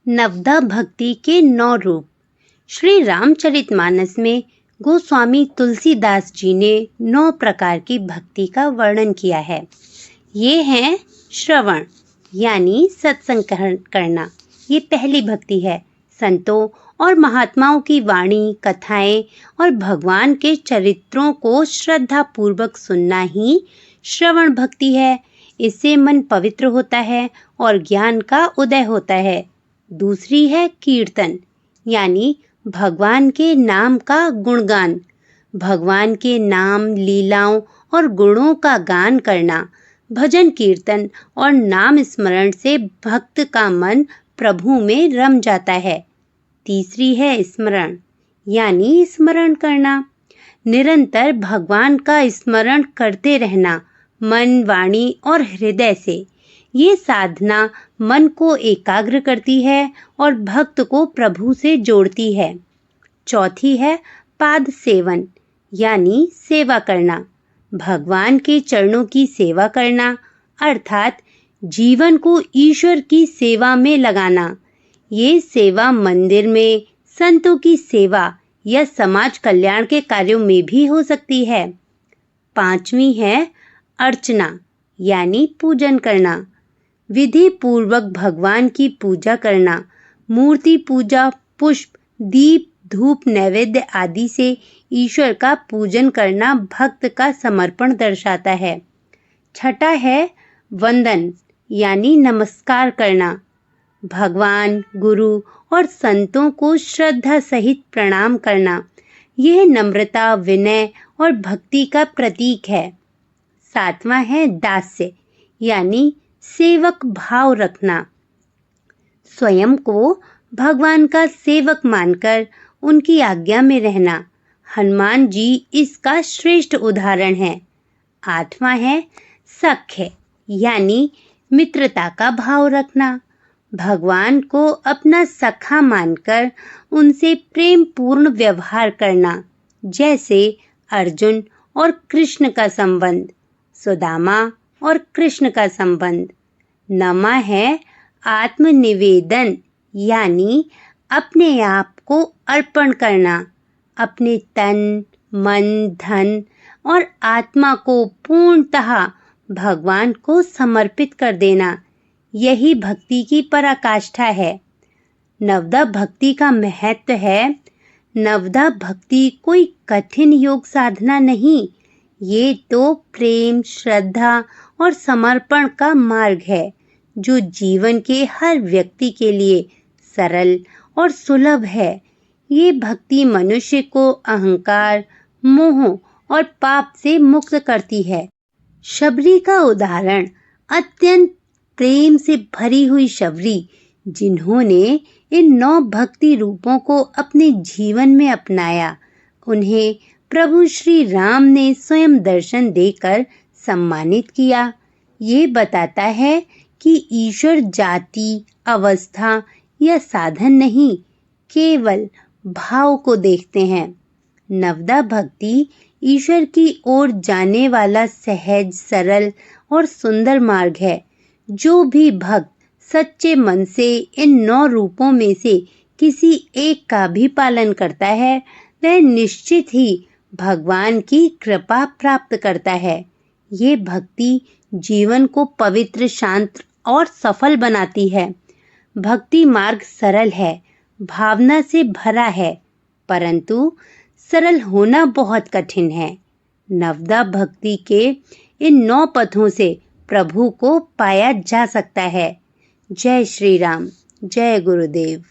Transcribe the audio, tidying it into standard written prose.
नवदा भक्ति के 9 रूप। श्री रामचरितमानस में गोस्वामी तुलसीदास जी ने 9 प्रकार की भक्ति का वर्णन किया है। ये हैं श्रवण यानी सत्संग करना, ये पहली भक्ति है। संतों और महात्माओं की वाणी, कथाएं और भगवान के चरित्रों को श्रद्धा पूर्वक सुनना ही श्रवण भक्ति है। इससे मन पवित्र होता है और ज्ञान का उदय होता है। दूसरी है कीर्तन यानी भगवान के नाम का गुणगान। भगवान के नाम, लीलाओं और गुणों का गान करना। भजन कीर्तन और नाम स्मरण से भक्त का मन प्रभु में रम जाता है। तीसरी है स्मरण यानी स्मरण करना। निरंतर भगवान का स्मरण करते रहना मन, वाणी और हृदय से। ये साधना मन को एकाग्र करती है और भक्त को प्रभु से जोड़ती है। चौथी है पाद सेवन यानी सेवा करना। भगवान के चरणों की सेवा करना अर्थात जीवन को ईश्वर की सेवा में लगाना। ये सेवा मंदिर में, संतों की सेवा या समाज कल्याण के कार्यों में भी हो सकती है। पांचवी है अर्चना यानी पूजन करना। विधि पूर्वक भगवान की पूजा करना। मूर्ति पूजा, पुष्प, दीप, धूप, नैवेद्य आदि से ईश्वर का पूजन करना भक्त का समर्पण दर्शाता है। छठा है वंदन यानी नमस्कार करना। भगवान, गुरु और संतों को श्रद्धा सहित प्रणाम करना। यह नम्रता, विनय और भक्ति का प्रतीक है। सातवां है दास्य यानी सेवक भाव रखना। स्वयं को भगवान का सेवक मानकर उनकी आज्ञा में रहना। हनुमान जी इसका श्रेष्ठ उदाहरण है। आठवां है सख्य यानी मित्रता का भाव रखना। भगवान को अपना सखा मानकर उनसे प्रेम पूर्ण व्यवहार करना, जैसे अर्जुन और कृष्ण का संबंध, सुदामा और कृष्ण का संबंध। नमा है आत्मनिवेदन यानी अपने आप को अर्पण करना। अपने तन, मन, धन और आत्मा को पूर्णतः भगवान को समर्पित कर देना। यही भक्ति की पराकाष्ठा है। नवदा भक्ति का महत्व है। नवदा भक्ति कोई कठिन योग साधना नहीं, ये तो प्रेम, श्रद्धा और समर्पण का मार्ग है जो जीवन के हर व्यक्ति के लिए सरल और सुलभ है। ये भक्ति मनुष्य को अहंकार, मोह और पाप से मुक्त करती है। शबरी का उदाहरण अत्यंत प्रेम से भरी हुई शबरी, जिन्होंने इन 9 भक्ति रूपों को अपने जीवन में अपनाया, उन्हें प्रभु श्री राम ने स्वयं दर्शन देकर सम्मानित किया। ये बताता है कि ईश्वर जाति, अवस्था या साधन नहीं, केवल भाव को देखते हैं। नवदा भक्ति ईश्वर की ओर जाने वाला सहज, सरल और सुंदर मार्ग है। जो भी भक्त सच्चे मन से इन 9 रूपों में से किसी एक का भी पालन करता है, वह निश्चित ही भगवान की कृपा प्राप्त करता है। ये भक्ति जीवन को पवित्र, शांत और सफल बनाती है। भक्ति मार्ग सरल है, भावना से भरा है, परंतु सरल होना बहुत कठिन है। नवदा भक्ति के इन 9 पथों से प्रभु को पाया जा सकता है। जय श्री राम, जय गुरुदेव।